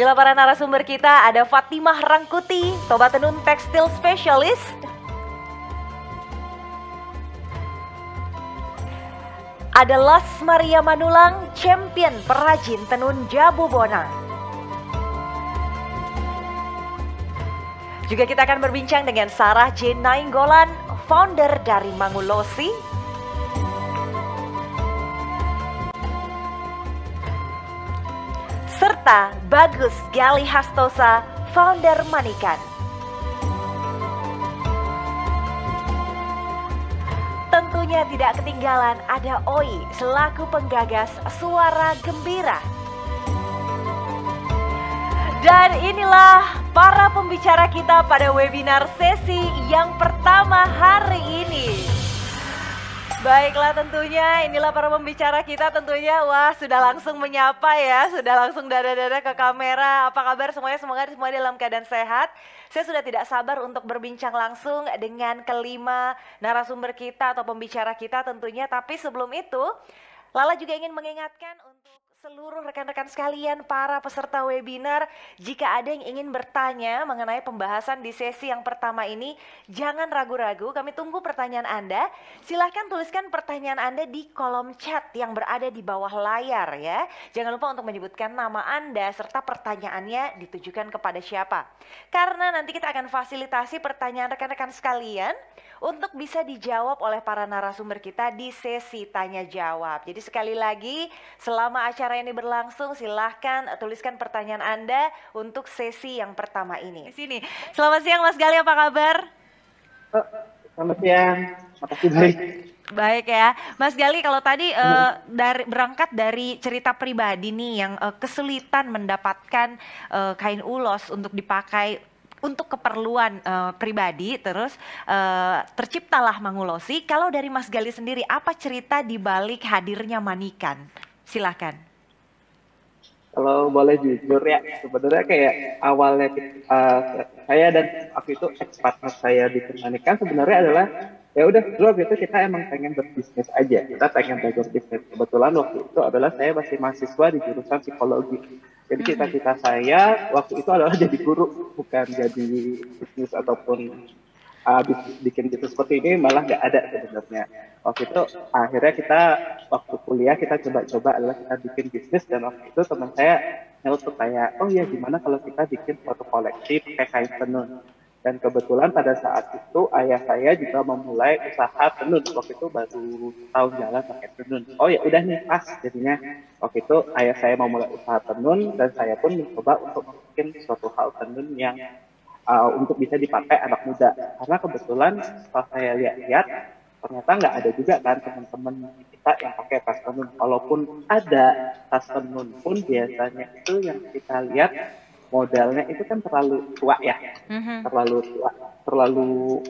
Inilah para narasumber kita, ada Fatimah Rangkuti, Toba Tenun Tekstil Specialist. Ada Las Maria Manulang, champion perajin tenun Jabu Bonang. Juga kita akan berbincang dengan Sarah J. Nainggolan, founder dari Mangulosi. Serta Bagus Gali Hastosa, founder Manikan. Tentunya tidak ketinggalan ada Oi selaku penggagas Suara Gembira. Dan inilah para pembicara kita pada webinar sesi yang pertama hari ini. Baiklah, tentunya inilah para pembicara kita tentunya. Wah, sudah langsung menyapa ya, sudah langsung dada-dada ke kamera. Apa kabar semuanya? Semoga semua dalam keadaan sehat. Saya sudah tidak sabar untuk berbincang langsung dengan kelima narasumber kita atau pembicara kita tentunya. Tapi sebelum itu, Lala juga ingin mengingatkan untuk seluruh rekan-rekan sekalian, para peserta webinar, jika ada yang ingin bertanya mengenai pembahasan di sesi yang pertama ini, jangan ragu-ragu, kami tunggu pertanyaan Anda. Silahkan tuliskan pertanyaan Anda di kolom chat yang berada di bawah layar ya. Jangan lupa untuk menyebutkan nama Anda serta pertanyaannya ditujukan kepada siapa. Karena nanti kita akan fasilitasi pertanyaan rekan-rekan sekalian untuk bisa dijawab oleh para narasumber kita di sesi tanya jawab. Jadi sekali lagi, selama acara ini berlangsung, silahkan tuliskan pertanyaan Anda untuk sesi yang pertama ini. Di sini. Selamat siang Mas Gali, apa kabar? Selamat siang, makasih baik. Baik ya, Mas Gali, kalau tadi berangkat dari cerita pribadi nih yang kesulitan mendapatkan kain ulos untuk dipakai untuk keperluan pribadi, terus terciptalah Mangulosi. Kalau dari Mas Gali sendiri, apa cerita di balik hadirnya Manikan? Silakan. Kalau boleh jujur ya, sebenarnya kayak awalnya saya dan waktu itu ex-partner saya di Manikan sebenarnya adalah ya udah dulu waktu itu kita emang pengen berbisnis aja, kita pengen belajar bisnis. Kebetulan waktu itu adalah saya masih mahasiswa di jurusan psikologi. Jadi cita-cita saya waktu itu adalah jadi guru, bukan jadi bisnis ataupun bikin bisnis seperti ini, malah nggak ada sebenarnya. Waktu itu akhirnya kita waktu kuliah kita coba-coba adalah kita bikin bisnis, dan waktu itu teman saya nyeletuk kayak, oh ya gimana kalau kita bikin suatu koleksi pakai kain tenun. Dan kebetulan pada saat itu ayah saya juga memulai usaha tenun, waktu itu baru tahun jalan pakai tenun. Oh ya udah nih pas, jadinya waktu itu ayah saya memulai usaha tenun dan saya pun mencoba untuk bikin suatu hal tenun yang untuk bisa dipakai anak muda. Karena kebetulan setelah saya lihat ternyata nggak ada juga kan teman-teman kita yang pakai tas tenun. Walaupun ada tas tenun pun biasanya itu yang kita lihat modelnya itu kan terlalu tua ya, terlalu tua, terlalu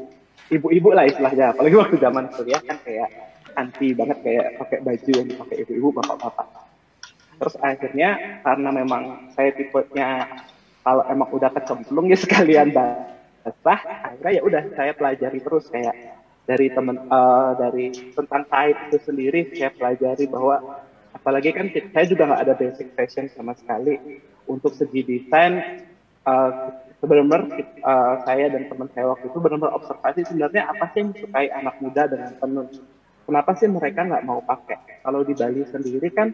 ibu-ibu lah istilahnya. Apalagi waktu zaman kuliah kan kayak anti banget kayak pakai baju yang dipakai ibu-ibu, bapak-bapak. Terus akhirnya karena memang saya tipenya kalau emang udah kecemplung ya sekalian basah, akhirnya ya udah saya pelajari terus kayak dari dari tentang kain itu sendiri saya pelajari bahwa apalagi kan saya juga nggak ada basic fashion sama sekali. Untuk segi desain benar-benar saya dan teman saya waktu itu benar-benar observasi sebenarnya apa sih yang disukai anak muda dengan tenun. Kenapa sih mereka nggak mau pakai? Kalau di Bali sendiri kan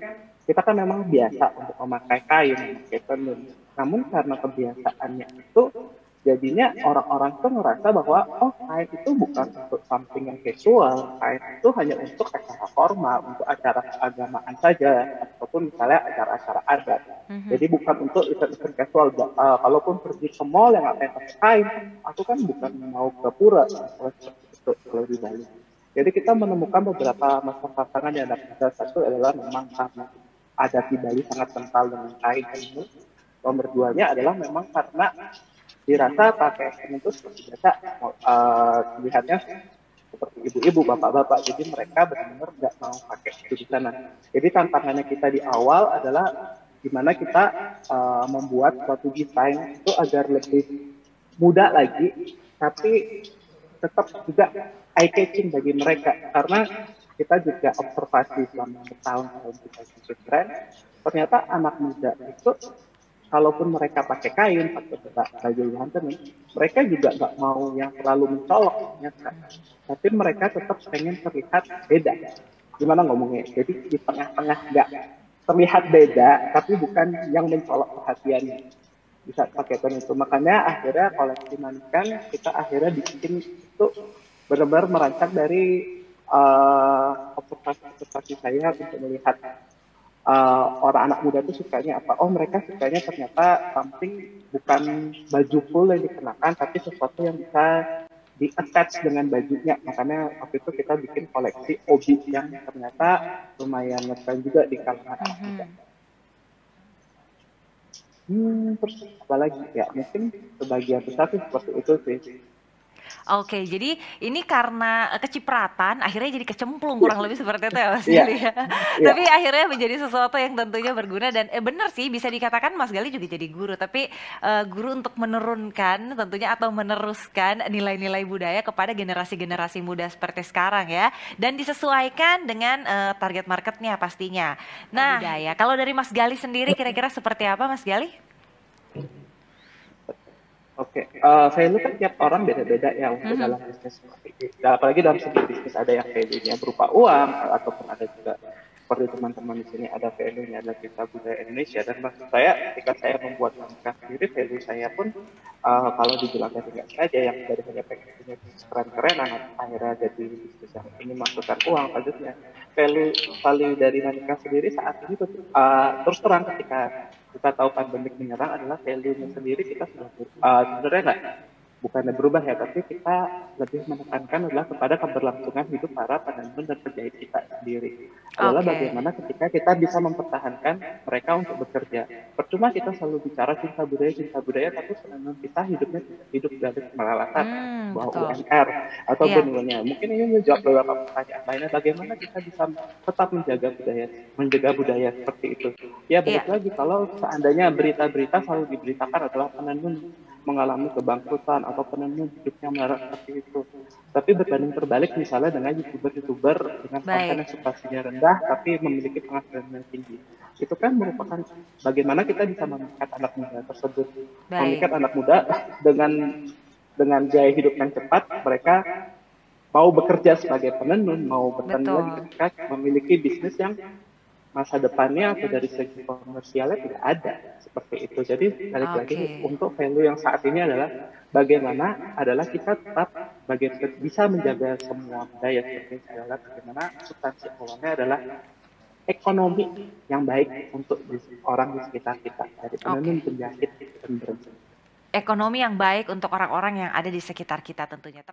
kita kan memang biasa untuk memakai kain, memakai tenun. Namun karena kebiasaannya itu, jadinya orang-orang tuh ngerasa bahwa oh kain itu bukan untuk something yang casual, kain itu hanya untuk acara formal, untuk acara keagamaan saja, ataupun misalnya acara-acara adat. Jadi bukan untuk event-event casual. Kalaupun pergi ke mall yang nggak pakai kain, aku kan bukan mau ke pura, kalau di Bali. Jadi kita menemukan beberapa masalah tantangan yang ada. Satu adalah memang karena adat di Bali sangat kental dengan kain ini. Nomor duanya adalah memang karena dirasa pakai kain itu seperti biasa, lihatnya seperti ibu-ibu, bapak-bapak, jadi mereka benar-benar nggak mau pakai itu di sana. Jadi tantangannya kita di awal adalah gimana kita membuat suatu desain itu agar lebih mudah lagi, tapi tetap juga eye-catching bagi mereka, karena kita juga observasi selama bertahun-tahun kita bikin brand, ternyata anak muda itu kalaupun mereka pakai kain, pakai baju hantaman, mereka juga nggak mau yang terlalu mencolok, ternyata. Tapi mereka tetap pengen terlihat beda. Gimana ngomongnya? Jadi di tengah-tengah nggak terlihat beda, tapi bukan yang mencolok perhatian bisa pakai ton itu. Makanya akhirnya koleksi Manikan kita akhirnya bikin itu benar-benar merancang dari observasi saya untuk melihat orang anak muda itu sukanya apa. Oh, mereka sukanya ternyata something bukan baju full yang dikenakan, tapi sesuatu yang bisa di-attach dengan bajunya. Makanya waktu itu kita bikin koleksi obi yang ternyata lumayan ngetren juga di kalangan anak muda. Terus apa lagi ya? Mungkin sebagian besar sih seperti itu sih. Oke, jadi ini karena kecipratan akhirnya jadi kecemplung kurang lebih seperti itu ya Mas Iya, Gali ya. iya. Tapi akhirnya menjadi sesuatu yang tentunya berguna dan benar sih bisa dikatakan Mas Gali juga jadi guru, tapi guru untuk menurunkan tentunya atau meneruskan nilai-nilai budaya kepada generasi-generasi muda seperti sekarang ya, dan disesuaikan dengan target marketnya pastinya. Nah, budaya. Kalau dari Mas Gali sendiri kira-kira seperti apa Mas Gali? Oke, value kan tiap orang beda-beda ya untuk dalam bisnis seperti ini. Dan apalagi dalam segi bisnis ada yang value-nya berupa uang, ataupun ada juga seperti teman-teman di sini ada value-nya adalah kita budaya Indonesia. Dan maksud saya ketika saya membuat langkah sendiri, value saya pun kalau dibilang dari nggak saja yang dari hanya pengen punya bisnis keren-keren, akhirnya jadi bisnis yang ini masukkan uang, selanjutnya value dari Manika sendiri saat ini terus terang ketika kita tahu pandemik menyerang adalah value-nya sendiri kita sudah sebenarnya nggak bukannya berubah ya, tapi kita lebih menekankan adalah kepada keberlangsungan hidup para penenun dan penjahit kita sendiri. Adalah bagaimana ketika kita bisa mempertahankan mereka untuk bekerja. Percuma kita selalu bicara cinta budaya, tapi penenun kita hidupnya hidup dari kemelalatan, bahwa UMR atau benulnya. Mungkin ini menjawab beberapa pertanyaan lainnya, bagaimana kita bisa tetap menjaga budaya seperti itu. Ya balik lagi, kalau seandainya berita-berita selalu diberitakan adalah penenun mengalami kebangkrutan atau penenun hidupnya melarat seperti itu. Tapi berbanding terbalik misalnya dengan youtuber dengan konten yang substansinya rendah tapi memiliki penghasilan yang tinggi. Itu kan merupakan bagaimana kita bisa memikat anak muda tersebut. Memikat anak muda dengan gaya hidup yang cepat, mereka mau bekerja sebagai penenun, mau bertani lagi ketika memiliki bisnis yang masa depannya atau dari segi komersialnya tidak ada seperti itu. Jadi balik lagi untuk value yang saat ini adalah bagaimana adalah kita tetap bisa menjaga semua budaya seperti ini adalah bagaimana substansi awalnya adalah ekonomi yang baik untuk orang di sekitar kita, dari penenun, penjahit, dan berjualan. Ekonomi yang baik untuk orang-orang yang ada di sekitar kita tentunya.